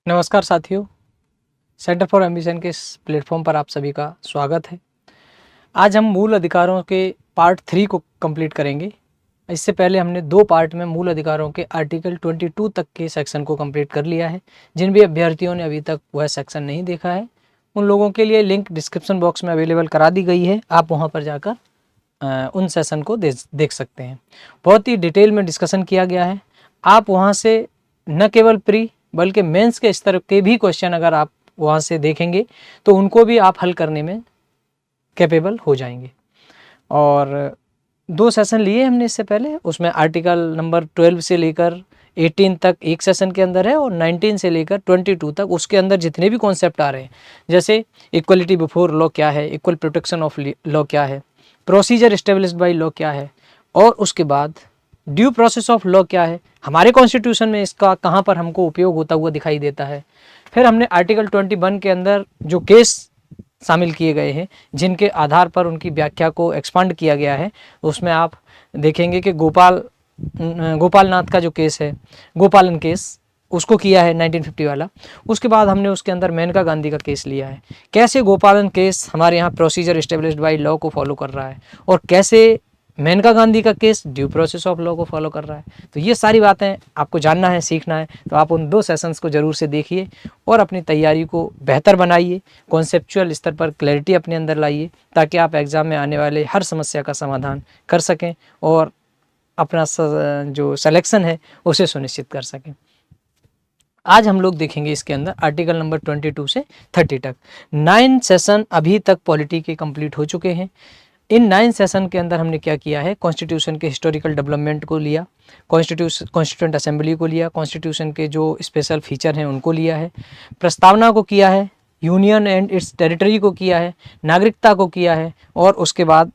नमस्कार साथियों, centre for ambition के इस प्लेटफॉर्म पर आप सभी का स्वागत है। आज हम मूल अधिकारों के पार्ट 3 को कंप्लीट करेंगे। इससे पहले हमने 2 पार्ट में मूल अधिकारों के आर्टिकल 22 तक के सेक्शन को कंप्लीट कर लिया है। जिन भी अभ्यर्थियों ने अभी तक वह सेक्शन नहीं देखा है, उन लोगों के लिए लिंक डिस्क्रिप्शन बॉक्स में अवेलेबल करा दी गई है। आप वहाँ पर जाकर उन सेशन को देख सकते हैं। बहुत ही डिटेल में डिस्कशन किया गया है। आप वहाँ से न केवल प्री बल्कि मेंस के स्तर के भी क्वेश्चन अगर आप वहाँ से देखेंगे तो उनको भी आप हल करने में कैपेबल हो जाएंगे। और 2 सेशन लिए हमने इससे पहले, उसमें आर्टिकल नंबर 12 से लेकर 18 तक एक सेशन के अंदर है और 19 से लेकर 22 तक उसके अंदर जितने भी कॉन्सेप्ट आ रहे हैं, जैसे इक्वलिटी बिफोर लॉ क्या है, इक्वल प्रोटेक्शन ऑफ लॉ क्या है, प्रोसीजर एस्टेब्लिश्ड बाय लॉ क्या है, और उसके बाद ड्यू प्रोसेस ऑफ लॉ क्या है, हमारे कॉन्स्टिट्यूशन में इसका कहाँ पर हमको उपयोग होता हुआ दिखाई देता है। फिर हमने आर्टिकल 21 के अंदर जो केस शामिल किए गए हैं, जिनके आधार पर उनकी व्याख्या को एक्सपांड किया गया है, उसमें आप देखेंगे कि गोपाल नाथ का जो केस है, गोपालन केस, उसको किया है 1950 वाला। उसके बाद हमने उसके अंदर मेनका गांधी का केस लिया है, कैसे गोपालन केस हमारे यहाँ प्रोसीजर एस्टेब्लिश्ड बाय लॉ को फॉलो कर रहा है और कैसे मेनका गांधी का case due process of law को फॉलो कर रहा है। तो ये सारी बातें आपको जानना है, सीखना है, तो आप उन 2 सेशंस को ज़रूर से देखिए और अपनी तैयारी को बेहतर बनाइए, कॉन्सेप्चुअल स्तर पर क्लैरिटी अपने अंदर लाइए, ताकि आप एग्ज़ाम में आने वाले हर समस्या का समाधान कर सकें और अपना जो सिलेक्शन है उसे सुनिश्चित कर सकें। आज हम लोग देखेंगे इसके अंदर आर्टिकल नंबर 22 से 30 तक। 9 सेशन अभी तक पॉलिटी के कंप्लीट हो चुके हैं। इन 9 सेशन के अंदर हमने क्या किया है, कॉन्स्टिट्यूशन के हिस्टोरिकल डेवलपमेंट को लिया, कॉन्स्टिट्यूंट असेंबली को लिया, कॉन्स्टिट्यूशन के जो स्पेशल फीचर हैं उनको लिया है, प्रस्तावना को किया है, यूनियन एंड इट्स टेरिटरी को किया है, नागरिकता को किया है, और उसके बाद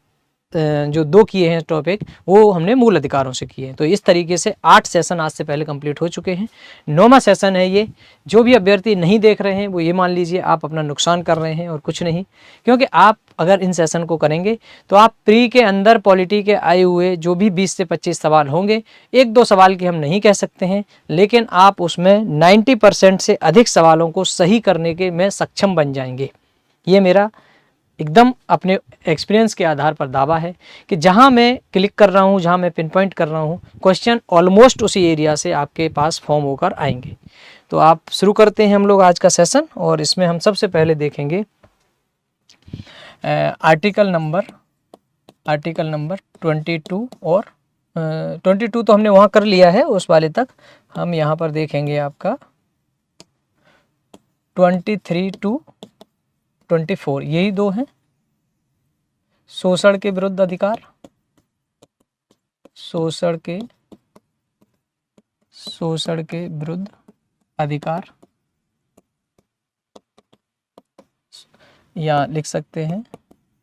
जो 2 किए हैं टॉपिक वो हमने मूल अधिकारों से किए हैं। तो इस तरीके से 8 सेशन आज से पहले कंप्लीट हो चुके हैं। 9वां सेशन है ये। जो भी अभ्यर्थी नहीं देख रहे हैं वो ये मान लीजिए आप अपना नुकसान कर रहे हैं और कुछ नहीं, क्योंकि आप अगर इन सेशन को करेंगे तो आप प्री के अंदर पॉलिटी के आए हुए जो भी 20 से 25 सवाल होंगे, 1-2 सवाल की हम नहीं कह सकते हैं, लेकिन आप उसमें 90% से अधिक सवालों को सही करने के में सक्षम बन जाएंगे। ये मेरा एकदम अपने एक्सपीरियंस के आधार पर दावा है कि जहां मैं क्लिक कर रहा हूं, जहां मैं पिन पॉइंट कर रहा हूं, क्वेश्चन ऑलमोस्ट उसी एरिया से आपके पास फॉर्म होकर आएंगे। तो आप शुरू करते हैं हम लोग आज का सेशन, और इसमें हम सबसे पहले देखेंगे आर्टिकल नंबर 22 और 22 तो हमने वहाँ कर लिया है, उस वाले तक हम यहाँ पर देखेंगे आपका 23 टू 24, यही 2 हैं। शोषण के विरुद्ध अधिकार, शोषण के विरुद्ध अधिकार, या लिख सकते हैं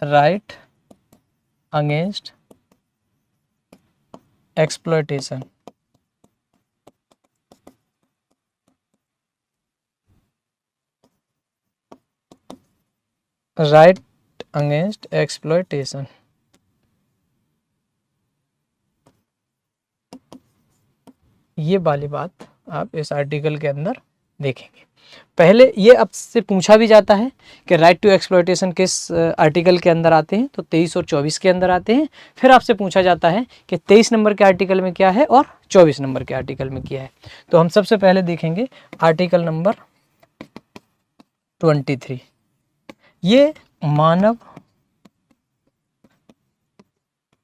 right against exploitation. Right against exploitation, ये वाली बात आप इस आर्टिकल के अंदर देखेंगे। पहले ये आपसे पूछा भी जाता है कि राइट टू एक्सप्लॉयटेशन किस आर्टिकल के अंदर आते हैं, तो 23 और 24 के अंदर आते हैं। फिर आपसे पूछा जाता है कि 23 नंबर के आर्टिकल में क्या है और 24 नंबर के आर्टिकल में क्या है। तो हम सबसे पहले देखेंगे आर्टिकल नंबर 23। ये मानव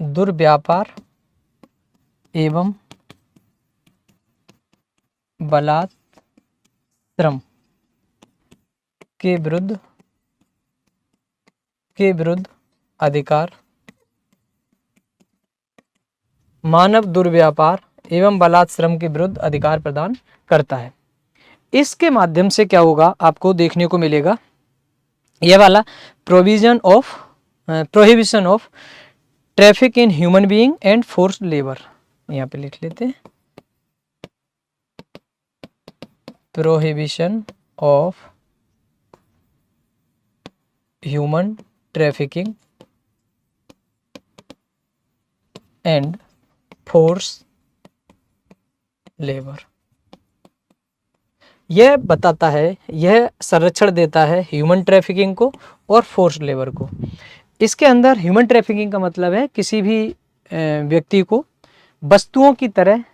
दुर्व्यापार एवं बलात्श्रम के विरुद्ध अधिकार, मानव दुर्व्यापार एवं बलात्श्रम के विरुद्ध अधिकार प्रदान करता है। इसके माध्यम से क्या होगा, आपको देखने को मिलेगा यह वाला prohibition of traffic in human being and forced labour. यहाँ पे लिख लेते हैं prohibition of human trafficking and force labour. यह बताता है, यह संरक्षण देता है ह्यूमन ट्रैफिकिंग को और फोर्स्ड लेबर को। इसके अंदर ह्यूमन ट्रैफिकिंग का मतलब है किसी भी व्यक्ति को वस्तुओं की तरह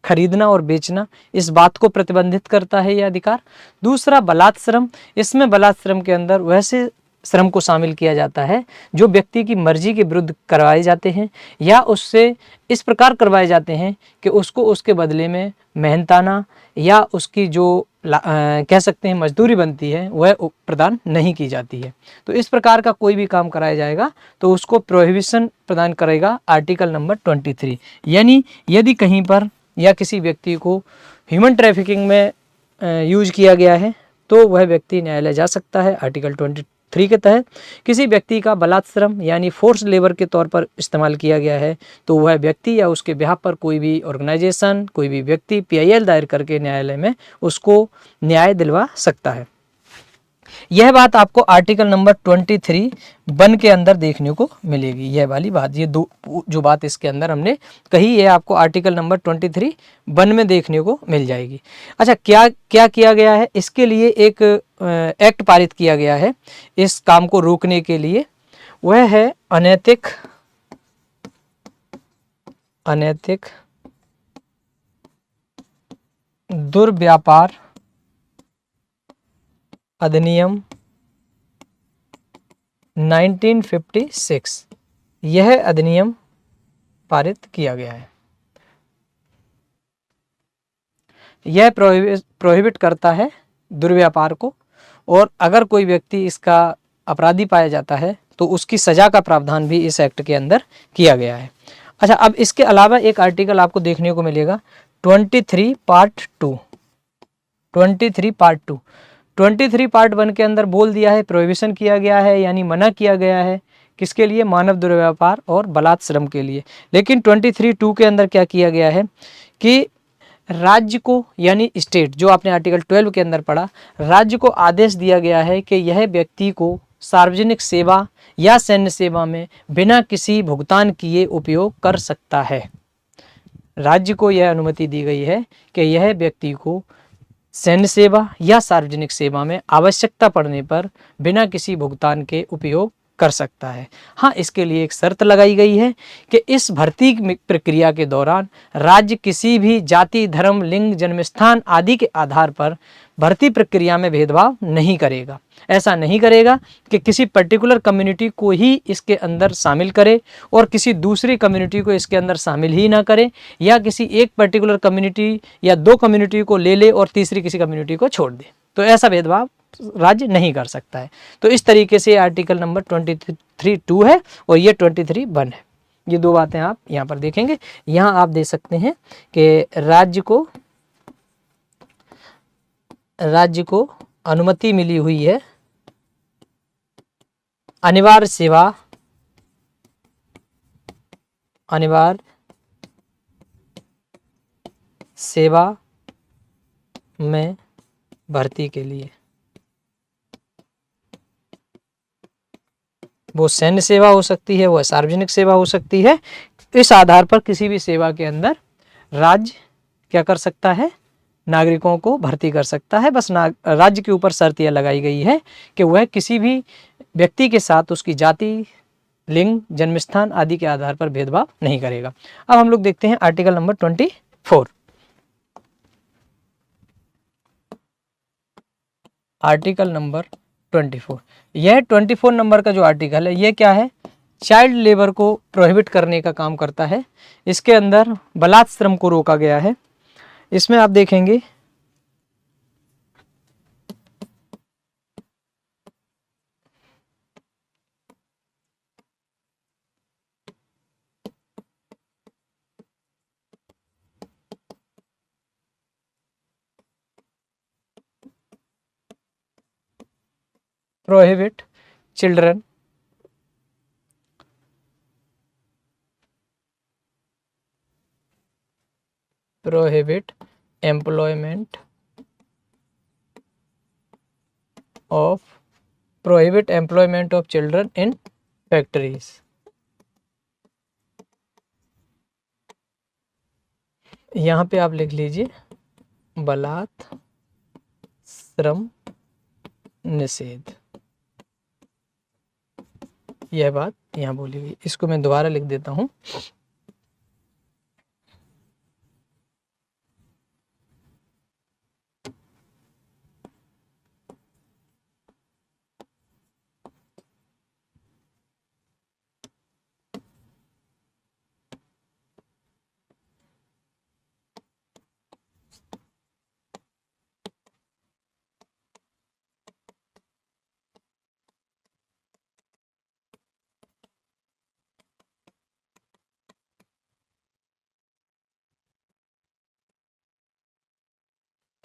खरीदना और बेचना, इस बात को प्रतिबंधित करता है यह अधिकार। दूसरा बलात् श्रम, इसमें बलात् श्रम के अंदर वैसे श्रम को शामिल किया जाता है जो व्यक्ति की मर्जी के विरुद्ध करवाए जाते हैं या उससे इस प्रकार करवाए जाते हैं कि उसको उसके बदले में मेहनताना या उसकी जो कह सकते हैं मजदूरी बनती है वह प्रदान नहीं की जाती है। तो इस प्रकार का कोई भी काम कराया जाएगा तो उसको प्रोहिबिशन प्रदान करेगा आर्टिकल नंबर 23। यानी यदि कहीं पर या किसी व्यक्ति को ह्यूमन ट्रैफिकिंग में यूज किया गया है तो वह व्यक्ति न्यायालय जा सकता है आर्टिकल 23 के तहत। किसी व्यक्ति का बलात् श्रम यानी फोर्स लेबर के तौर पर इस्तेमाल किया गया है तो वह व्यक्ति या उसके बिहाफ पर कोई भी ऑर्गेनाइजेशन, कोई भी व्यक्ति PIL दायर करके न्यायालय में उसको न्याय दिलवा सकता है। यह बात आपको आर्टिकल नंबर 23 वन के अंदर देखने को मिलेगी। यह वाली बात, ये दो जो बात इसके अंदर हमने कही है आपको आर्टिकल नंबर 23 वन में देखने को मिल जाएगी। अच्छा, क्या क्या किया गया है, इसके लिए एक एक्ट पारित किया गया है इस काम को रोकने के लिए। वह है अनैतिक दुर्व्यापार अधिनियम 1956। यह अधिनियम पारित किया गया है। यह प्रोहिबिट करता है दुर्व्यापार को, और अगर कोई व्यक्ति इसका अपराधी पाया जाता है तो उसकी सजा का प्रावधान भी इस एक्ट के अंदर किया गया है। अच्छा, अब इसके अलावा एक आर्टिकल आपको देखने को मिलेगा 23 पार्ट 2। 23 पार्ट 2, 23 पार्ट 1 के अंदर बोल दिया है, प्रोहिबिशन किया गया है यानी मना किया गया है किसके लिए, मानव दुर्व्यापार और बलात् श्रम के लिए। लेकिन 23(2) के अंदर क्या किया गया है कि राज्य को यानी स्टेट, जो आपने आर्टिकल 12 के अंदर पढ़ा, राज्य को आदेश दिया गया है कि यह व्यक्ति को सार्वजनिक सेवा या सैन्य सेवा में बिना किसी भुगतान किए उपयोग कर सकता है। राज्य को यह अनुमति दी गई है कि यह व्यक्ति को सैन्य सेवा या सार्वजनिक सेवा में आवश्यकता पड़ने पर बिना किसी भुगतान के उपयोग कर सकता है। हाँ, इसके लिए एक शर्त लगाई गई है कि इस भर्ती प्रक्रिया के दौरान राज्य किसी भी जाति, धर्म, लिंग, जन्मस्थान आदि के आधार पर भर्ती प्रक्रिया में भेदभाव नहीं करेगा। ऐसा नहीं करेगा कि किसी पर्टिकुलर कम्युनिटी को ही इसके अंदर शामिल करे और किसी दूसरी कम्युनिटी को इसके अंदर शामिल ही ना करे, या किसी एक पर्टिकुलर कम्युनिटी या दो कम्युनिटी को ले ले और तीसरी किसी कम्युनिटी को छोड़ दे। तो ऐसा भेदभाव राज्य नहीं कर सकता है। तो इस तरीके से आर्टिकल नंबर 23(2) है और ये 23(1) है। ये दो बातें आप यहाँ पर देखेंगे। यहाँ आप देख सकते हैं कि राज्य को अनुमति मिली हुई है अनिवार्य सेवा में भर्ती के लिए। वो सैन्य सेवा हो सकती है, वह सार्वजनिक सेवा हो सकती है। इस आधार पर किसी भी सेवा के अंदर राज्य क्या कर सकता है, नागरिकों को भर्ती कर सकता है। बस राज्य के ऊपर शर्त यह लगाई गई है कि वह किसी भी व्यक्ति के साथ उसकी जाति, लिंग, जन्मस्थान आदि के आधार पर भेदभाव नहीं करेगा। अब हम लोग देखते हैं आर्टिकल नंबर 24। आर्टिकल नंबर 24, यह 24 नंबर का जो आर्टिकल है ये क्या है, चाइल्ड लेबर को प्रोहिबिट करने का काम करता है। इसके अंदर बलात् श्रम को रोका गया है। इसमें आप देखेंगे prohibit children prohibit employment of children in factories। यहाँ पे आप लिख लीजिए बलात् श्रम निषेध, यह बात यहाँ बोली गई। इसको मैं दोबारा लिख देता हूँ।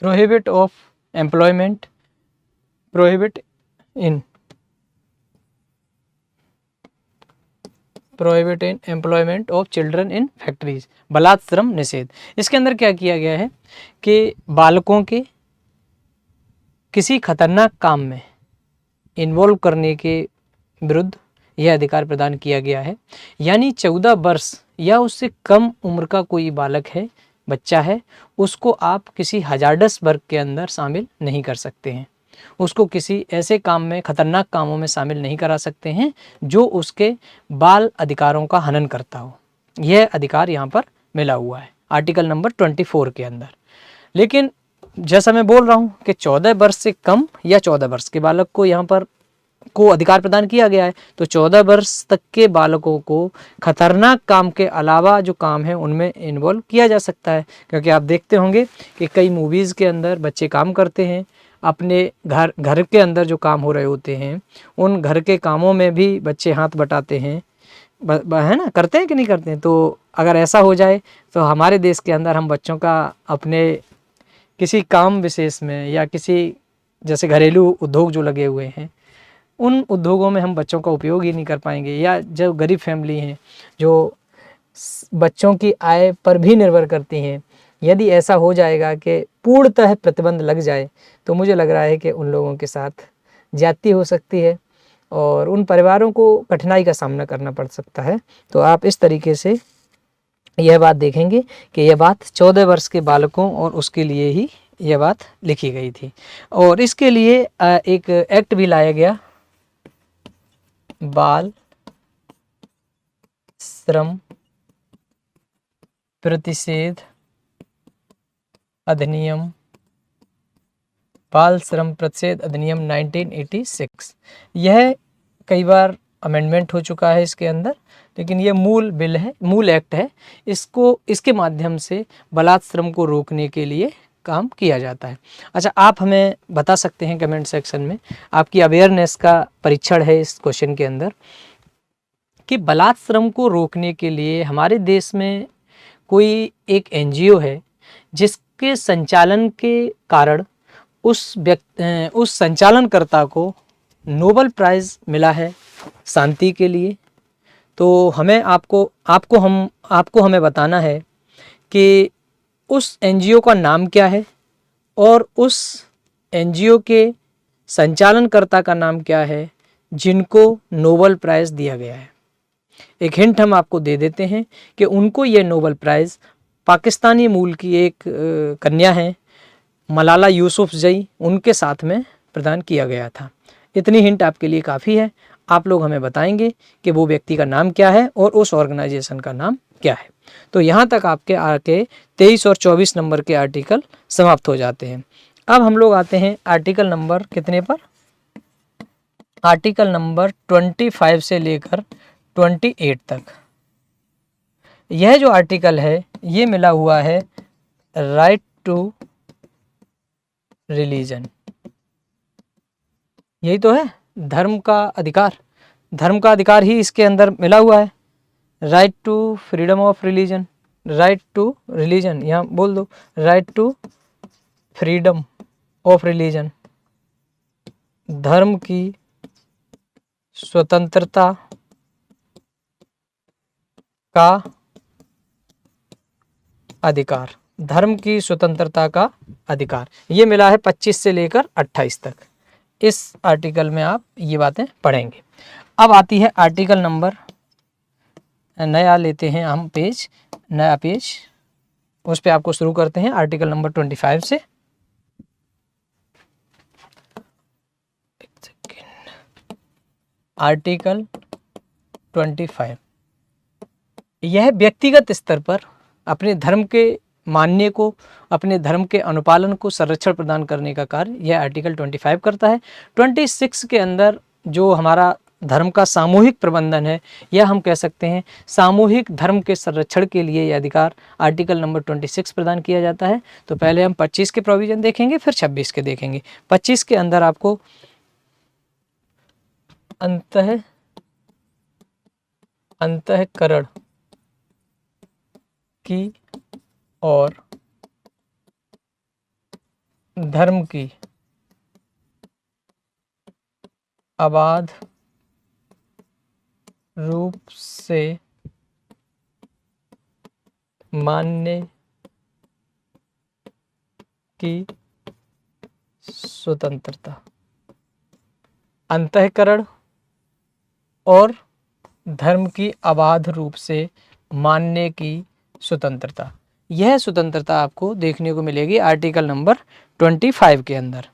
Prohibit of employment, prohibit in employment of children in factories, बलात् श्रम निषेध। इसके अंदर क्या किया गया है कि बालकों के किसी खतरनाक काम में इन्वॉल्व करने के विरुद्ध यह अधिकार प्रदान किया गया है। यानी 14 वर्ष या उससे कम उम्र का कोई बालक है, बच्चा है, उसको आप किसी हजार्डस वर्क के अंदर शामिल नहीं कर सकते हैं, उसको किसी ऐसे काम में, खतरनाक कामों में शामिल नहीं करा सकते हैं जो उसके बाल अधिकारों का हनन करता हो। यह अधिकार यहाँ पर मिला हुआ है आर्टिकल नंबर 24 के अंदर। लेकिन जैसा मैं बोल रहा हूँ कि 14 वर्ष से कम या 14 वर्ष के बालक को यहाँ पर को अधिकार प्रदान किया गया है, तो 14 वर्ष तक के बालकों को खतरनाक काम के अलावा जो काम है उनमें इन्वॉल्व किया जा सकता है। क्योंकि आप देखते होंगे कि कई मूवीज़ के अंदर बच्चे काम करते हैं, अपने घर के अंदर जो काम हो रहे होते हैं उन घर के कामों में भी बच्चे हाथ बटाते हैं, है ना, करते हैं कि नहीं करते हैं। तो अगर ऐसा हो जाए तो हमारे देश के अंदर हम बच्चों का अपने किसी काम विशेष में या किसी जैसे घरेलू उद्योग जो लगे हुए हैं उन उद्योगों में हम बच्चों का उपयोग ही नहीं कर पाएंगे। या जो गरीब फैमिली हैं जो बच्चों की आय पर भी निर्भर करती हैं, यदि ऐसा हो जाएगा कि पूर्णतः प्रतिबंध लग जाए तो मुझे लग रहा है कि उन लोगों के साथ ज्यादती हो सकती है और उन परिवारों को कठिनाई का सामना करना पड़ सकता है। तो आप इस तरीके से यह बात देखेंगे कि यह बात 14 वर्ष के बालकों और उसके लिए ही यह बात लिखी गई थी। और इसके लिए एक एक्ट भी लाया गया, बाल श्रम प्रतिषेध अधिनियम, बाल श्रम प्रतिषेध अधिनियम 1986। यह कई बार अमेंडमेंट हो चुका है इसके अंदर, लेकिन ये मूल बिल है, मूल एक्ट है। इसके माध्यम से बलात् श्रम को रोकने के लिए काम किया जाता है। अच्छा, आप हमें बता सकते हैं कमेंट सेक्शन में, आपकी अवेयरनेस का परीक्षण है इस क्वेश्चन के अंदर, कि बलात् श्रम को रोकने के लिए हमारे देश में कोई एक एनजीओ है जिसके संचालन के कारण उस संचालनकर्ता को नोबेल प्राइज़ मिला है शांति के लिए। तो हमें आपको हमें बताना है कि उस एनजीओ का नाम क्या है और उस एनजीओ के संचालनकर्ता का नाम क्या है जिनको नोबेल प्राइज़ दिया गया है। एक हिंट हम आपको दे देते हैं कि उनको ये नोबेल प्राइज़ पाकिस्तानी मूल की एक कन्या है मलाला यूसुफजई, उनके साथ में प्रदान किया गया था। इतनी हिंट आपके लिए काफ़ी है। आप लोग हमें बताएंगे कि वो व्यक्ति का नाम क्या है और उस ऑर्गेनाइजेशन का नाम क्या है। तो यहाँ तक आपके 23 और 24 नंबर के आर्टिकल समाप्त हो जाते हैं। अब हम लोग आते हैं आर्टिकल नंबर कितने पर, आर्टिकल नंबर 25 से लेकर 28 तक। यह जो आर्टिकल है ये मिला हुआ है राइट टू रिलीजन, यही तो है, धर्म का अधिकार। धर्म का अधिकार ही इसके अंदर मिला हुआ है, right to freedom of religion, right to religion, यहाँ बोल दो right to freedom of religion, धर्म की स्वतंत्रता का अधिकार, धर्म की स्वतंत्रता का अधिकार, ये मिला है 25 से लेकर 28 तक। इस आर्टिकल में आप ये बातें पढ़ेंगे। अब आती है आर्टिकल नंबर, नया लेते हैं हम पेज, नया पेज, उस पे आपको शुरू करते हैं आर्टिकल नंबर 25 से। आर्टिकल 25 यह व्यक्तिगत स्तर पर अपने धर्म के मानने को, अपने धर्म के अनुपालन को संरक्षण प्रदान करने का कार्य यह आर्टिकल 25 करता है। 26 के अंदर जो हमारा धर्म का सामूहिक प्रबंधन है, यह हम कह सकते हैं सामूहिक धर्म के संरक्षण के लिए यह अधिकार आर्टिकल नंबर 26 प्रदान किया जाता है। तो पहले हम 25 के प्रोविजन देखेंगे, फिर 26 के देखेंगे। 25 के अंदर आपको अंतःकरण की और धर्म की अबाध रूप से मानने की स्वतंत्रता। अंतःकरण और धर्म की अबाध रूप से मानने की स्वतंत्रता, यह स्वतंत्रता आपको देखने को मिलेगी आर्टिकल नंबर 25 के अंदर।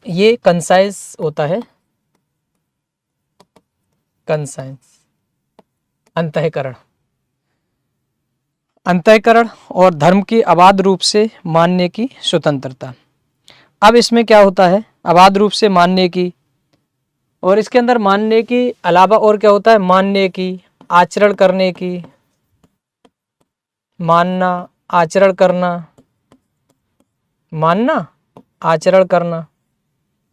ये कंसाइंस होता है, कंसाइंस अंतःकरण और धर्म की अबाध रूप से मानने की स्वतंत्रता। अब इसमें क्या होता है, अबाध रूप से मानने की, और इसके अंदर मानने के अलावा और क्या होता है, मानने की, आचरण करने की, मानना, आचरण करना, मानना, आचरण करना,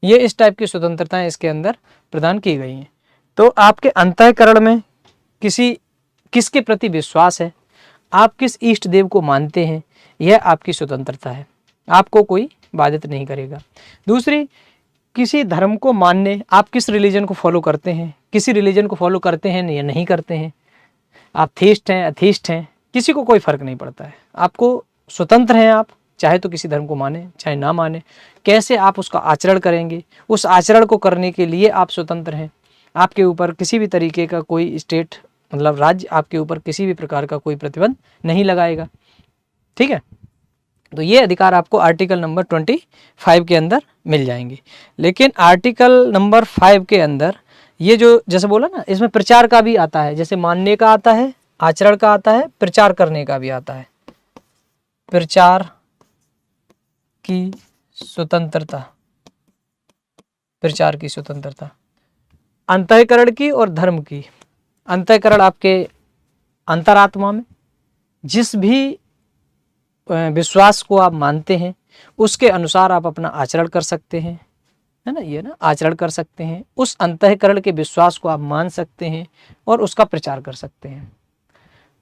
ये इस टाइप की स्वतंत्रताएं इसके अंदर प्रदान की गई हैं। तो आपके अंतःकरण में किसके प्रति विश्वास है, आप किस इष्ट देव को मानते हैं, यह आपकी स्वतंत्रता है, आपको कोई बाधित नहीं करेगा। दूसरी, किसी धर्म को मानने, आप किस रिलीजन को फॉलो करते हैं, किसी रिलीजन को फॉलो करते हैं या नहीं करते हैं, आप थीस्ट हैं, अथीस्ट हैं, किसी को कोई फर्क नहीं पड़ता है, आपको स्वतंत्र हैं। आप चाहे तो किसी धर्म को माने, चाहे ना माने, कैसे आप उसका आचरण करेंगे, उस आचरण को करने के लिए आप स्वतंत्र हैं। आपके ऊपर किसी भी तरीके का कोई स्टेट, मतलब राज्य, आपके ऊपर किसी भी प्रकार का कोई प्रतिबंध नहीं लगाएगा। ठीक है, तो ये अधिकार आपको आर्टिकल नंबर 25 के अंदर मिल जाएंगे। लेकिन आर्टिकल नंबर 5 के अंदर ये जो जैसे बोला ना, इसमें प्रचार का भी आता है, जैसे मानने का आता है, आचरण का आता है, प्रचार करने का भी आता है। प्रचार की स्वतंत्रता, प्रचार की स्वतंत्रता, अंतःकरण की और धर्म की। अंतःकरण आपके अंतरात्मा में जिस भी विश्वास को आप मानते हैं उसके अनुसार आप अपना आचरण कर सकते हैं, है ना, ये ना आचरण कर सकते हैं, उस अंतःकरण के विश्वास को आप मान सकते हैं और उसका प्रचार कर सकते हैं।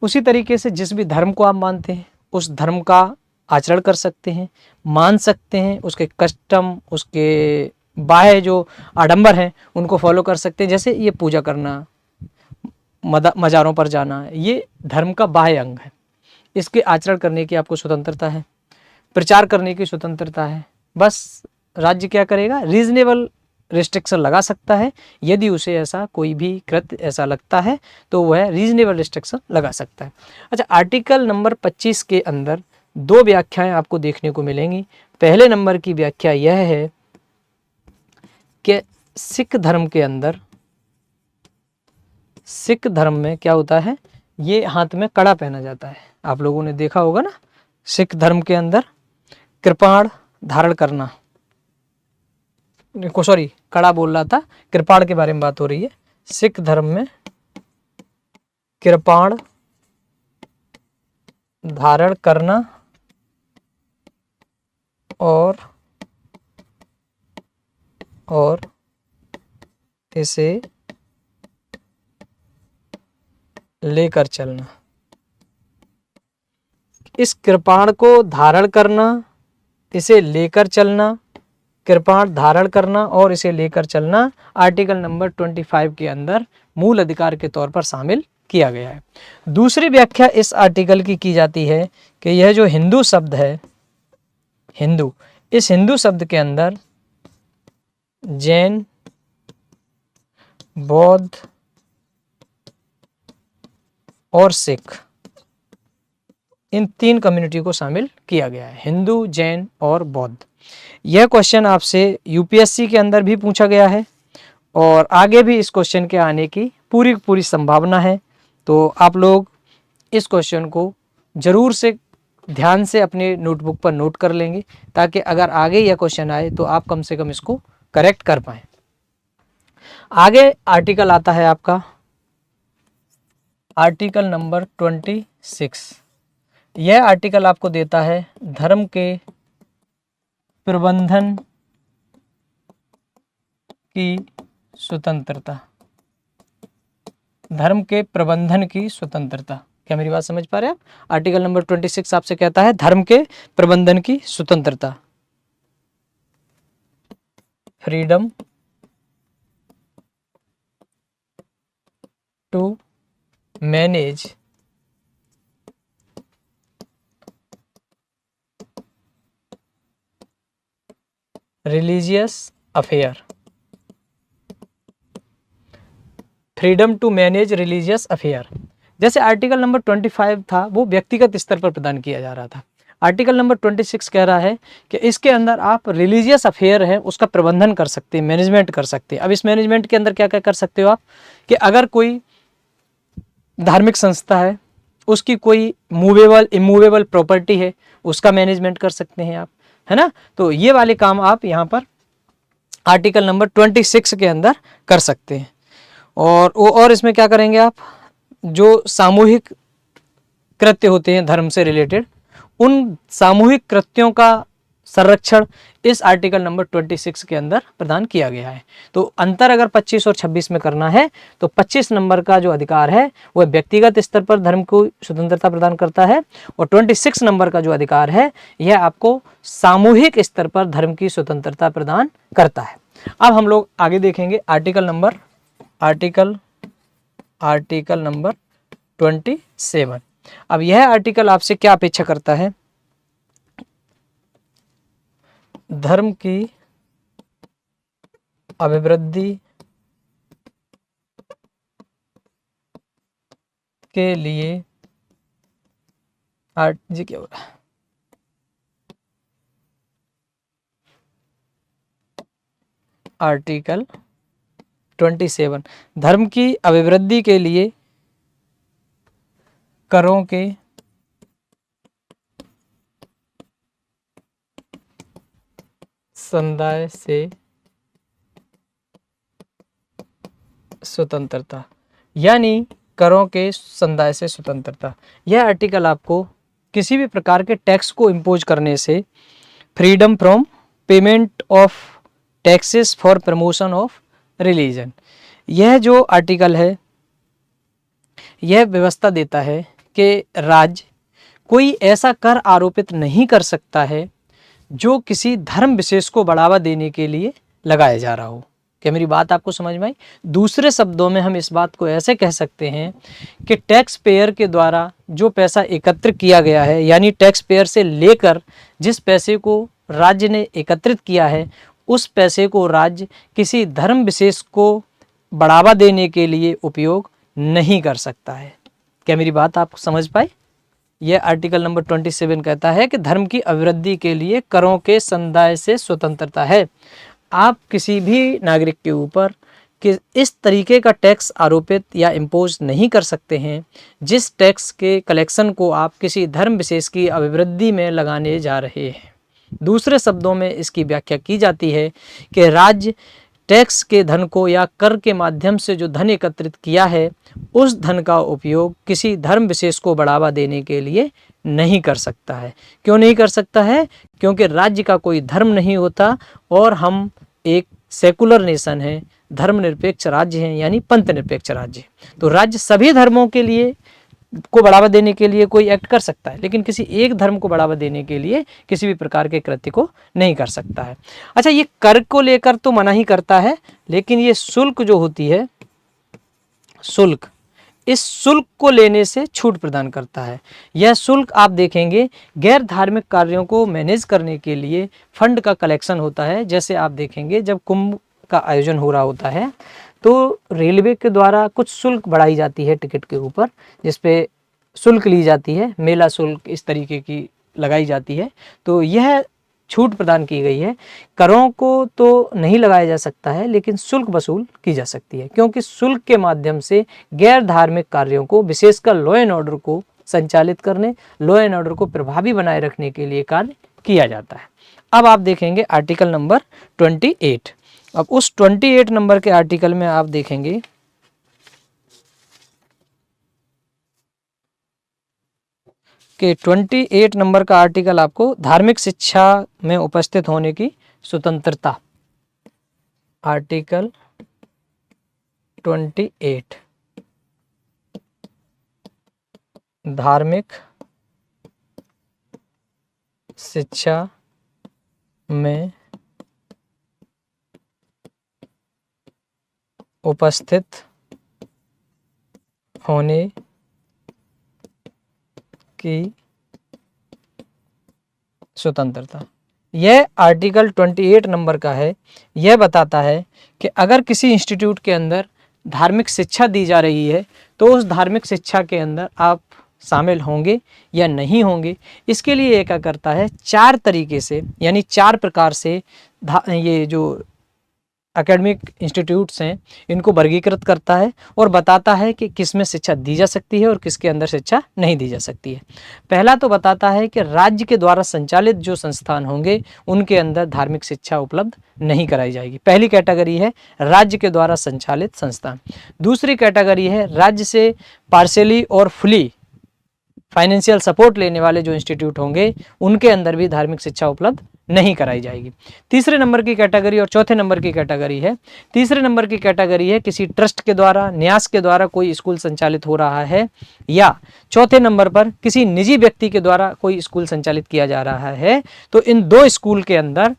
उसी तरीके से जिस भी धर्म को आप मानते हैं उस धर्म का आचरण कर सकते हैं, मान सकते हैं, उसके कस्टम, उसके बाह्य जो आडंबर हैं उनको फॉलो कर सकते हैं। जैसे ये पूजा करना, मज़ारों पर जाना, ये धर्म का बाह्य अंग है, इसके आचरण करने की आपको स्वतंत्रता है, प्रचार करने की स्वतंत्रता है। बस राज्य क्या करेगा, रीजनेबल रिस्ट्रिक्शन लगा सकता है, यदि उसे ऐसा कोई भी कृत्य ऐसा लगता है तो वह रीजनेबल रिस्ट्रिक्शन लगा सकता है। अच्छा, आर्टिकल नंबर 25 के अंदर दो व्याख्याएं आपको देखने को मिलेंगी। पहले नंबर की व्याख्या यह है कि सिख धर्म के अंदर, सिख धर्म में क्या होता है, ये हाथ में कड़ा पहना जाता है, आप लोगों ने देखा होगा ना। सिख धर्म के अंदर कृपाण धारण करना, सॉरी कड़ा बोल रहा था, कृपाण के बारे में बात हो रही है। सिख धर्म में कृपाण धारण करना और इसे लेकर चलना। इस कृपाण को धारण करना, इसे लेकर चलना, कृपाण धारण करना और इसे लेकर चलना आर्टिकल नंबर 25 के अंदर मूल अधिकार के तौर पर शामिल किया गया है। दूसरी व्याख्या इस आर्टिकल की जाती है कि यह जो हिंदू शब्द है, हिंदू, इस हिंदू शब्द के अंदर जैन, बौद्ध और सिख, इन तीन कम्युनिटी को शामिल किया गया है, हिंदू, जैन और बौद्ध। यह क्वेश्चन आपसे यूपीएससी के अंदर भी पूछा गया है और आगे भी इस क्वेश्चन के आने की पूरी पूरी संभावना है। तो आप लोग इस क्वेश्चन को जरूर से ध्यान से अपने नोटबुक पर नोट कर लेंगे, ताकि अगर आगे यह क्वेश्चन आए तो आप कम से कम इसको करेक्ट कर पाएं। आगे आर्टिकल आता है आपका आर्टिकल नंबर 26। यह आर्टिकल आपको देता है धर्म के प्रबंधन की स्वतंत्रता। धर्म के प्रबंधन की स्वतंत्रता। क्या मेरी बात समझ पा रहे हैं आप? आर्टिकल नंबर 26 आपसे कहता है धर्म के प्रबंधन की स्वतंत्रता, freedom to manage religious affair. Freedom to manage religious affair. जैसे आर्टिकल नंबर 25 था वो व्यक्तिगत स्तर पर प्रदान किया जा रहा था। आर्टिकल नंबर 26 कह रहा है कि इसके अंदर आप रिलीजियस अफेयर है उसका प्रबंधन कर सकते हैं, मैनेजमेंट कर सकते हैं। अब इस मैनेजमेंट के अंदर क्या क्या कर सकते हो आप, कि अगर कोई धार्मिक संस्था है, उसकी कोई मूवेबल इमूवेबल प्रॉपर्टी है, उसका मैनेजमेंट कर सकते हैं आप, है ना। तो ये वाले काम आप यहाँ पर आर्टिकल नंबर 26 के अंदर कर सकते हैं। और इसमें क्या करेंगे आप, जो सामूहिक कृत्य होते हैं धर्म से रिलेटेड, उन सामूहिक कृत्यों का संरक्षण इस आर्टिकल नंबर 26 के अंदर प्रदान किया गया है। तो अंतर अगर 25 और 26 में करना है तो 25 नंबर का जो अधिकार है वह व्यक्तिगत स्तर पर धर्म को स्वतंत्रता प्रदान करता है, और 26 नंबर का जो अधिकार है यह आपको सामूहिक स्तर पर धर्म की स्वतंत्रता प्रदान करता है। अब हम लोग आगे देखेंगे आर्टिकल नंबर 27। अब यह आर्टिकल आपसे क्या अपेक्षा करता है, धर्म की अभिवृद्धि के लिए जी क्या हो रहा है, आर्टिकल 27 धर्म की अभिवृद्धि के लिए करों के समुदाय से स्वतंत्रता, यानी करों के समुदाय से स्वतंत्रता। यह आर्टिकल आपको किसी भी प्रकार के टैक्स को इम्पोज करने से, freedom from payment of taxes for promotion of religion, यह जो आर्टिकल है यह व्यवस्था देता है कि राज्य कोई ऐसा कर आरोपित नहीं कर सकता है जो किसी धर्म विशेष को बढ़ावा देने के लिए लगाया जा रहा हो। क्या मेरी बात आपको समझ में आई? दूसरे शब्दों में हम इस बात को ऐसे कह सकते हैं कि टैक्स पेयर के द्वारा जो पैसा एकत्र किया गया है, यानी टैक्स पेयर से लेकर जिस पैसे को राज्य ने एकत्रित किया है, उस पैसे को राज्य किसी धर्म विशेष को बढ़ावा देने के लिए उपयोग नहीं कर सकता है। क्या मेरी बात आप समझ पाए? यह आर्टिकल नंबर 27 कहता है कि धर्म की अभिवृद्धि के लिए करों के समुदाय से स्वतंत्रता है। आप किसी भी नागरिक के ऊपर कि इस तरीके का टैक्स आरोपित या इम्पोज नहीं कर सकते हैं जिस टैक्स के कलेक्शन को आप किसी धर्म विशेष की अभिवृद्धि में लगाने जा रहे हैं। दूसरे शब्दों में इसकी व्याख्या की जाती है कि राज्य टैक्स के धन को या कर के माध्यम से जो धन एकत्रित किया है उस धन का उपयोग किसी धर्म विशेष को बढ़ावा देने के लिए नहीं कर सकता है। क्यों नहीं कर सकता है? क्योंकि राज्य का कोई धर्म नहीं होता और हम एक सेकुलर नेशन है, धर्मनिरपेक्ष राज्य हैं, यानी पंथ निरपेक्ष राज्य। तो राज्य सभी धर्मों के लिए को बढ़ावा देने के लिए कोई एक्ट कर सकता है, लेकिन किसी एक धर्म को बढ़ावा देने के लिए किसी भी प्रकार के कृत्य को नहीं कर सकता है। अच्छा, ये कर को लेकर तो मना ही करता है, लेकिन ये शुल्क जो होती है, शुल्क, इस शुल्क को लेने से छूट प्रदान करता है। यह शुल्क आप देखेंगे गैर धार्मिक कार्यों को मैनेज करने के लिए फंड का कलेक्शन होता है। जैसे आप देखेंगे जब कुंभ का आयोजन हो रहा होता है तो रेलवे के द्वारा कुछ शुल्क बढ़ाई जाती है टिकट के ऊपर, जिस पे शुल्क ली जाती है, मेला शुल्क इस तरीके की लगाई जाती है। तो यह छूट प्रदान की गई है। करों को तो नहीं लगाया जा सकता है, लेकिन शुल्क वसूल की जा सकती है, क्योंकि शुल्क के माध्यम से गैर धार्मिक कार्यों को, विशेषकर लॉ एंड ऑर्डर को संचालित करने, लॉ एंड ऑर्डर को प्रभावी बनाए रखने के लिए कार्य किया जाता है। अब आप देखेंगे आर्टिकल नंबर 28। अब उस 28 नंबर के आर्टिकल में आप देखेंगे कि 28 नंबर का आर्टिकल आपको धार्मिक शिक्षा में उपस्थित होने की स्वतंत्रता, आर्टिकल 28 धार्मिक शिक्षा में उपस्थित होने की स्वतंत्रता। यह आर्टिकल 28 नंबर का है। यह बताता है कि अगर किसी इंस्टीट्यूट के अंदर धार्मिक शिक्षा दी जा रही है तो उस धार्मिक शिक्षा के अंदर आप शामिल होंगे या नहीं होंगे। इसके लिए ये क्या करता है, 4 तरीके से, यानी 4 प्रकार से ये जो एकेडमिक इंस्टीट्यूट्स हैं इनको वर्गीकृत करता है और बताता है कि किस में शिक्षा दी जा सकती है और किसके अंदर शिक्षा नहीं दी जा सकती है। पहला तो बताता है कि राज्य के द्वारा संचालित जो संस्थान होंगे उनके अंदर धार्मिक शिक्षा उपलब्ध नहीं कराई जाएगी। पहली कैटेगरी है राज्य के द्वारा संचालित संस्थान। दूसरी कैटेगरी है राज्य से पार्शियली और फुली फाइनेंशियल सपोर्ट लेने वाले जो इंस्टीट्यूट होंगे उनके अंदर भी धार्मिक शिक्षा उपलब्ध नहीं कराई जाएगी। तीसरे नंबर की कैटेगरी और चौथे नंबर की कैटेगरी है, तीसरे नंबर की कैटेगरी है किसी ट्रस्ट के द्वारा, न्यास के द्वारा कोई स्कूल संचालित हो रहा है, या चौथे नंबर पर किसी निजी व्यक्ति के द्वारा कोई स्कूल संचालित किया जा रहा है। तो इन 2 स्कूल के अंदर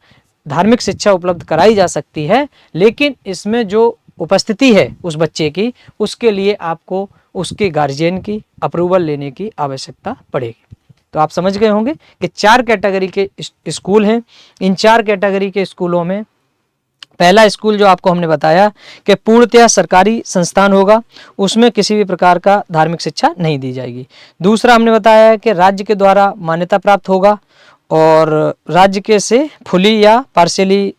धार्मिक शिक्षा उपलब्ध कराई जा सकती है, लेकिन इसमें जो उपस्थिति है उस बच्चे की, उसके लिए आपको उसके गार्जियन की अप्रूवल लेने की आवश्यकता पड़ेगी। तो आप समझ गए होंगे कि 4 कैटेगरी के स्कूल हैं। इन 4 कैटेगरी के स्कूलों में पहला स्कूल जो आपको हमने बताया कि पूर्णतः सरकारी संस्थान होगा, उसमें किसी भी प्रकार का धार्मिक शिक्षा नहीं दी जाएगी। दूसरा हमने बताया कि राज्य के द्वारा मान्यता प्राप्त होगा और राज्य के से फुली या पार्शियली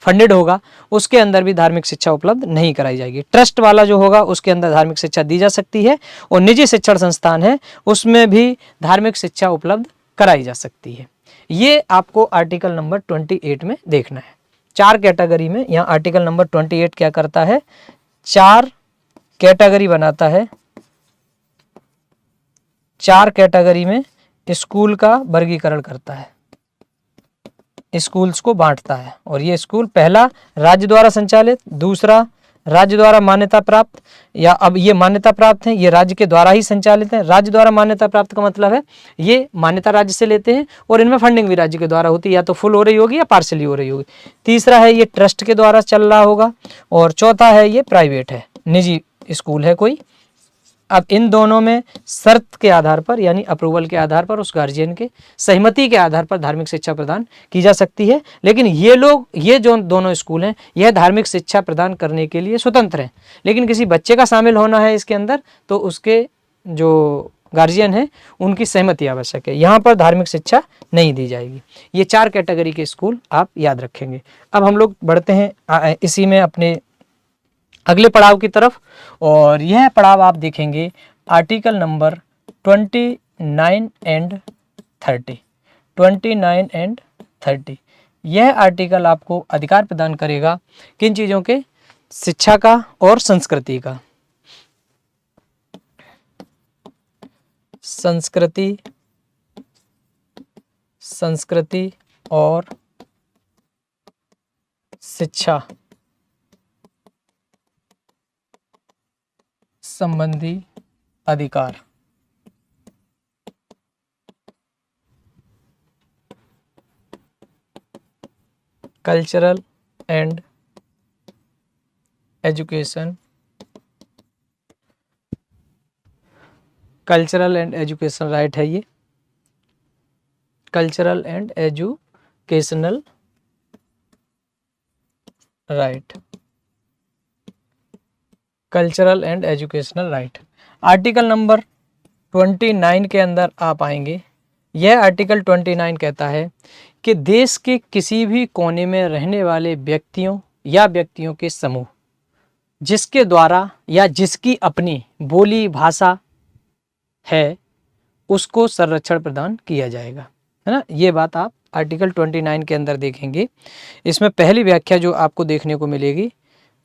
फंडेड होगा, उसके अंदर भी धार्मिक शिक्षा उपलब्ध नहीं कराई जाएगी। ट्रस्ट वाला जो होगा उसके अंदर धार्मिक शिक्षा दी जा सकती है और निजी शिक्षण संस्थान है उसमें भी धार्मिक शिक्षा उपलब्ध कराई जा सकती है। ये आपको आर्टिकल नंबर 28 में देखना है। 4 कैटेगरी में यहाँ आर्टिकल नंबर 28 क्या करता है, 4 कैटेगरी बनाता है। 4 कैटेगरी में स्कूल का वर्गीकरण करता है, स्कूल्स को बांटता है। और ये स्कूल, पहला राज्य द्वारा संचालित, दूसरा राज्य द्वारा मान्यता प्राप्त, या अब ये मान्यता प्राप्त है, ये राज्य के द्वारा ही संचालित है। राज्य द्वारा मान्यता प्राप्त का मतलब है ये मान्यता राज्य से लेते हैं और इनमें फंडिंग भी राज्य के द्वारा होती है, या तो फुल हो रही होगी या पार्शियली हो रही होगी। तीसरा है ये ट्रस्ट के द्वारा चल रहा होगा और चौथा है ये प्राइवेट है, निजी स्कूल है कोई। अब इन दोनों में शर्त के आधार पर, यानी अप्रूवल के आधार पर, उस गार्जियन के सहमति के आधार पर धार्मिक शिक्षा प्रदान की जा सकती है। लेकिन ये जो दोनों स्कूल हैं यह धार्मिक शिक्षा प्रदान करने के लिए स्वतंत्र हैं। लेकिन किसी बच्चे का शामिल होना है इसके अंदर तो उसके जो गार्जियन है उनकी सहमति आवश्यक है। यहाँ पर धार्मिक शिक्षा नहीं दी जाएगी। ये 4 कैटेगरी के स्कूल आप याद रखेंगे। अब हम लोग बढ़ते हैं इसी में अपने अगले पड़ाव की तरफ, और यह पड़ाव आप देखेंगे आर्टिकल नंबर 29 एंड 30। 29 एंड 30 यह आर्टिकल आपको अधिकार प्रदान करेगा किन चीज़ों के, शिक्षा का और संस्कृति का। संस्कृति और शिक्षा संबंधी अधिकार। Cultural and education, cultural and education right है ये, cultural and educational right, cultural and educational right. Article number 29 के अंदर आप आएंगे यह आर्टिकल 29 कहता है कि देश के किसी भी कोने में रहने वाले व्यक्तियों या व्यक्तियों के समूह जिसके द्वारा या जिसकी अपनी बोली भाषा है उसको संरक्षण प्रदान किया जाएगा, है ना। ये बात आप आर्टिकल 29 के अंदर देखेंगे। इसमें पहली व्याख्या जो आपको देखने को मिलेगी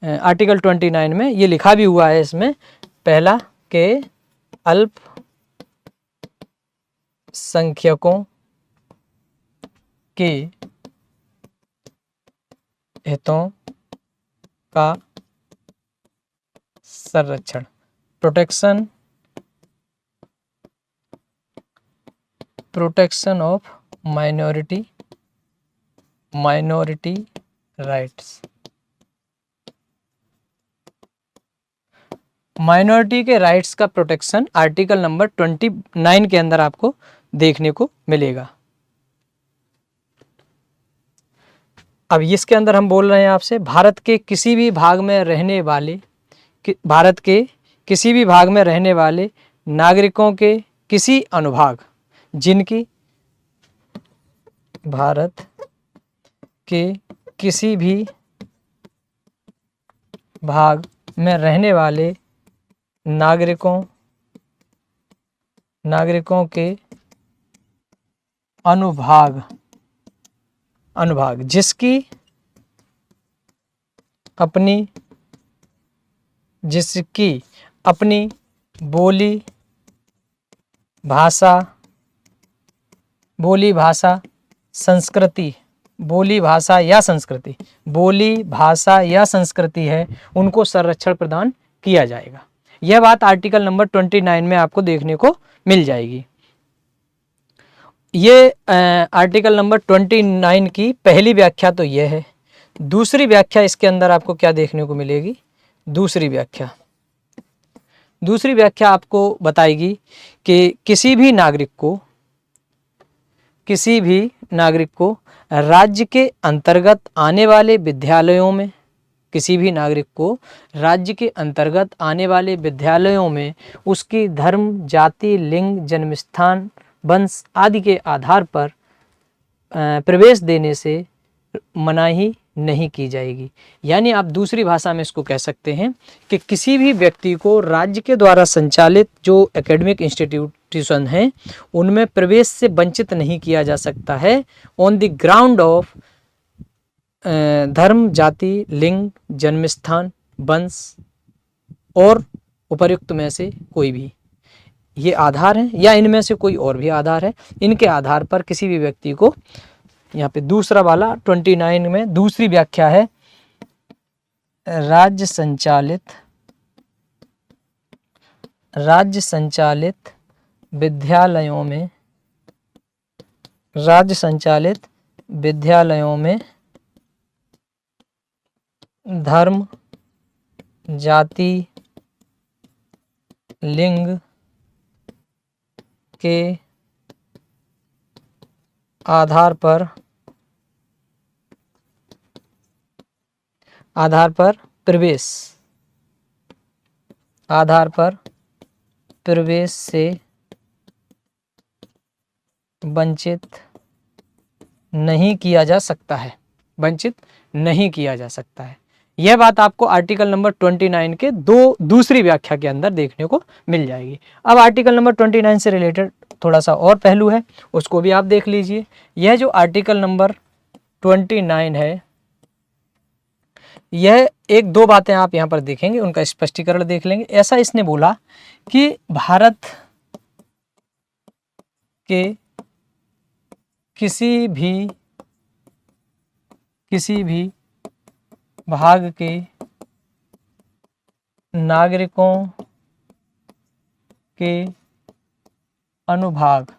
आर्टिकल 29 में, ये लिखा भी हुआ है इसमें, पहला के अल्पसंख्यकों के हितों का संरक्षण, protection of minority rights. Minority के राइट्स का प्रोटेक्शन आर्टिकल नंबर 29 के अंदर आपको देखने को मिलेगा। अब इसके अंदर हम बोल रहे हैं आपसे, भारत के किसी भी भाग में रहने वाले नागरिकों के किसी अनुभाग जिनकी भारत के किसी भी भाग में रहने वाले नागरिकों के अनुभाग जिसकी अपनी बोली भाषा या संस्कृति है, उनको संरक्षण प्रदान किया जाएगा। यह बात आर्टिकल नंबर 29 में आपको देखने को मिल जाएगी। ये आर्टिकल नंबर 29 की पहली व्याख्या तो यह है। दूसरी व्याख्या इसके अंदर आपको क्या देखने को मिलेगी? दूसरी व्याख्या आपको बताएगी कि किसी भी नागरिक को राज्य के अंतर्गत आने वाले विद्यालयों में उसकी धर्म, जाति, लिंग, जन्मस्थान, वंश आदि के आधार पर प्रवेश देने से मनाही नहीं की जाएगी। यानी आप दूसरी भाषा में इसको कह सकते हैं कि किसी भी व्यक्ति को राज्य के द्वारा संचालित जो एकेडमिक इंस्टीट्यूशन हैं उनमें प्रवेश से वंचित नहीं किया जा सकता है ऑन द ग्राउंड ऑफ धर्म, जाति, लिंग, जन्मस्थान, वंश और उपर्युक्त में से कोई भी ये आधार हैं या इनमें से कोई और भी आधार है, इनके आधार पर किसी भी व्यक्ति को, यहाँ पे दूसरा वाला 29 में दूसरी व्याख्या है, राज्य संचालित विद्यालयों में धर्म, जाति, लिंग के आधार पर प्रवेश से वंचित नहीं किया जा सकता है। यह बात आपको आर्टिकल नंबर 29 के दूसरी व्याख्या के अंदर देखने को मिल जाएगी। अब आर्टिकल नंबर 29 से रिलेटेड थोड़ा सा और पहलू है, उसको भी आप देख लीजिए। यह जो आर्टिकल नंबर 29 है, यह एक दो बातें आप यहाँ पर देखेंगे, उनका स्पष्टीकरण देख लेंगे। ऐसा इसने बोला कि भारत के किसी भी भाग के नागरिकों के अनुभाग,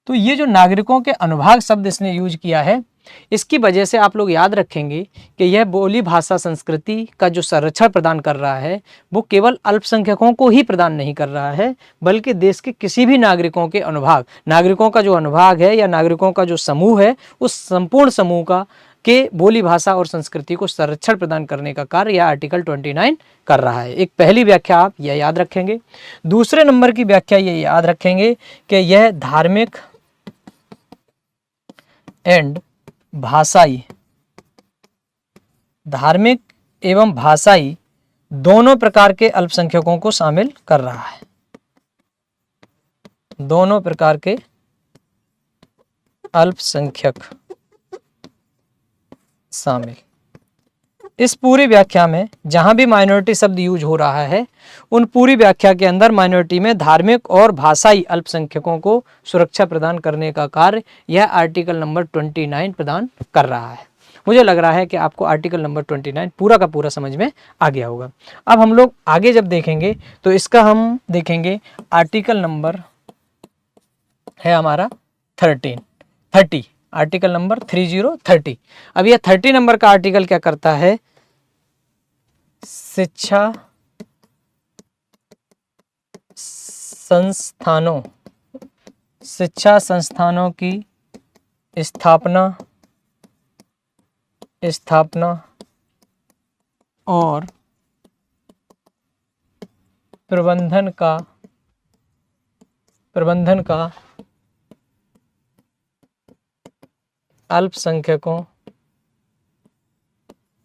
तो ये जो नागरिकों के अनुभाग शब्द इसने यूज किया है, इसकी वजह से आप लोग याद रखेंगे कि यह बोली भाषा संस्कृति का जो संरक्षण प्रदान कर रहा है वो केवल अल्पसंख्यकों को ही प्रदान नहीं कर रहा है, बल्कि देश के किसी भी नागरिकों के अनुभाग, नागरिकों का जो अनुभाग है या नागरिकों का जो समूह है, उस संपूर्ण समूह का के बोली भाषा और संस्कृति को संरक्षण प्रदान करने का कार्य यह आर्टिकल 29 कर रहा है। एक पहली व्याख्या आप यह याद रखेंगे। दूसरे नंबर की व्याख्या ये याद रखेंगे कि यह धार्मिक एंड भाषाई, धार्मिक एवं भाषाई दोनों प्रकार के अल्पसंख्यकों को शामिल कर रहा है, दोनों प्रकार के अल्पसंख्यक शामिल। इस पूरी व्याख्या में जहां भी माइनॉरिटी शब्द यूज हो रहा है, उन पूरी व्याख्या के अंदर माइनॉरिटी में धार्मिक और भाषाई अल्पसंख्यकों को सुरक्षा प्रदान करने का कार्य यह आर्टिकल नंबर 29 प्रदान कर रहा है। मुझे लग रहा है कि आपको आर्टिकल नंबर 29 पूरा का पूरा समझ में आ गया होगा। अब हम लोग आगे जब देखेंगे तो इसका हम देखेंगे आर्टिकल नंबर है हमारा 30, आर्टिकल नंबर 30। अब यह 30 नंबर का आर्टिकल क्या करता है, शिक्षा संस्थानों की स्थापना और प्रबंधन का अल्पसंख्यकों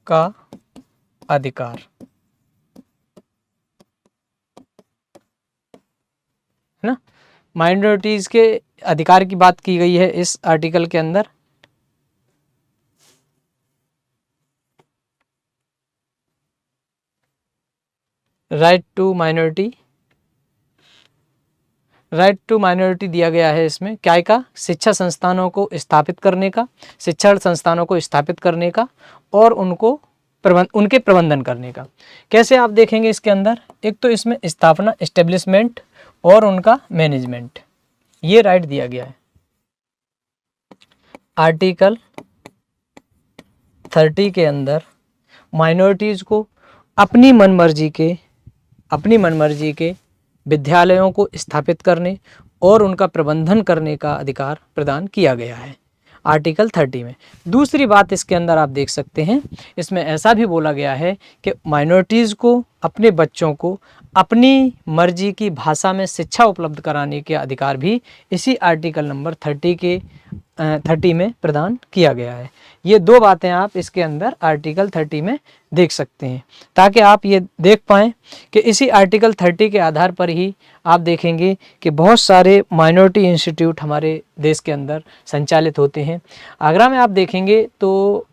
का अधिकार, है ना। माइनॉरिटीज के अधिकार की बात की गई है इस आर्टिकल के अंदर। राइट टू माइनॉरिटी दिया गया है इसमें, क्या का, शिक्षण संस्थानों को स्थापित करने का और उनके प्रबंधन करने का। कैसे आप देखेंगे इसके अंदर, एक तो इसमें स्थापना, एस्टेब्लिशमेंट और उनका मैनेजमेंट, ये राइट दिया गया है। आर्टिकल 30 के अंदर माइनॉरिटीज को अपनी मनमर्जी के विद्यालयों को स्थापित करने और उनका प्रबंधन करने का अधिकार प्रदान किया गया है आर्टिकल 30 में। दूसरी बात इसके अंदर आप देख सकते हैं, इसमें ऐसा भी बोला गया है कि माइनॉरिटीज़ को अपने बच्चों को अपनी मर्जी की भाषा में शिक्षा उपलब्ध कराने के अधिकार भी इसी आर्टिकल नंबर 30 में प्रदान किया गया है। ये दो बातें आप इसके अंदर आर्टिकल 30 में देख सकते हैं, ताकि आप ये देख पाएँ कि इसी आर्टिकल 30 के आधार पर ही आप देखेंगे कि बहुत सारे माइनॉरिटी इंस्टीट्यूट हमारे देश के अंदर संचालित होते हैं। आगरा में आप देखेंगे तो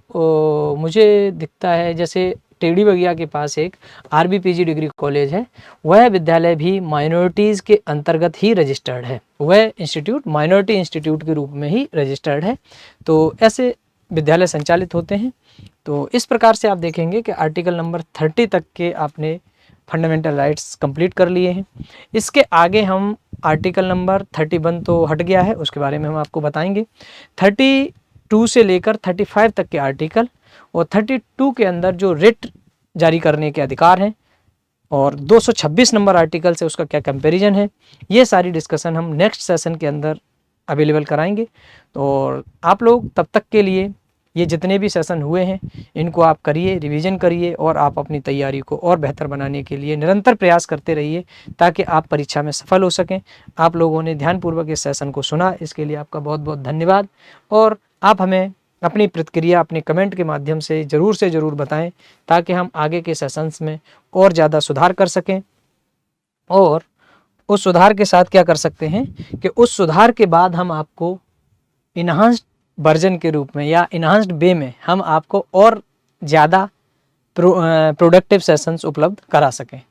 मुझे दिखता है जैसे टेढ़ी बगिया के पास एक RBPG डिग्री कॉलेज है, वह विद्यालय भी माइनॉरिटीज़ के अंतर्गत ही रजिस्टर्ड है, वह इंस्टीट्यूट माइनॉरिटी इंस्टीट्यूट के रूप में ही रजिस्टर्ड है। तो ऐसे विद्यालय संचालित होते हैं। तो इस प्रकार से आप देखेंगे कि आर्टिकल नंबर 30 तक के आपने फंडामेंटल राइट्स कंप्लीट कर लिए हैं। इसके आगे हम आर्टिकल नंबर 31 तो हट गया है, उसके बारे में हम आपको बताएंगे। 32 से लेकर 35 तक के आर्टिकल और 32 के अंदर जो रिट जारी करने के अधिकार हैं और 226 नंबर आर्टिकल से उसका क्या कंपैरिजन है, ये सारी डिस्कशन हम नेक्स्ट सेशन के अंदर अवेलेबल कराएंगे। और आप लोग तब तक के लिए ये जितने भी सेशन हुए हैं इनको आप करिए, रिवीजन करिए और आप अपनी तैयारी को और बेहतर बनाने के लिए निरंतर प्रयास करते रहिए ताकि आप परीक्षा में सफल हो सकें। आप लोगों ने ध्यानपूर्वक इस सेशन को सुना, इसके लिए आपका बहुत बहुत धन्यवाद। और आप हमें अपनी प्रतिक्रिया अपने कमेंट के माध्यम से ज़रूर बताएं ताकि हम आगे के सेशंस में और ज़्यादा सुधार कर सकें। और उस सुधार के साथ क्या कर सकते हैं कि उस सुधार के बाद हम आपको इन्हांस्ड वर्जन के रूप में या इन्हांस्ड वे में हम आपको और ज़्यादा प्रोडक्टिव सेशंस उपलब्ध करा सकें।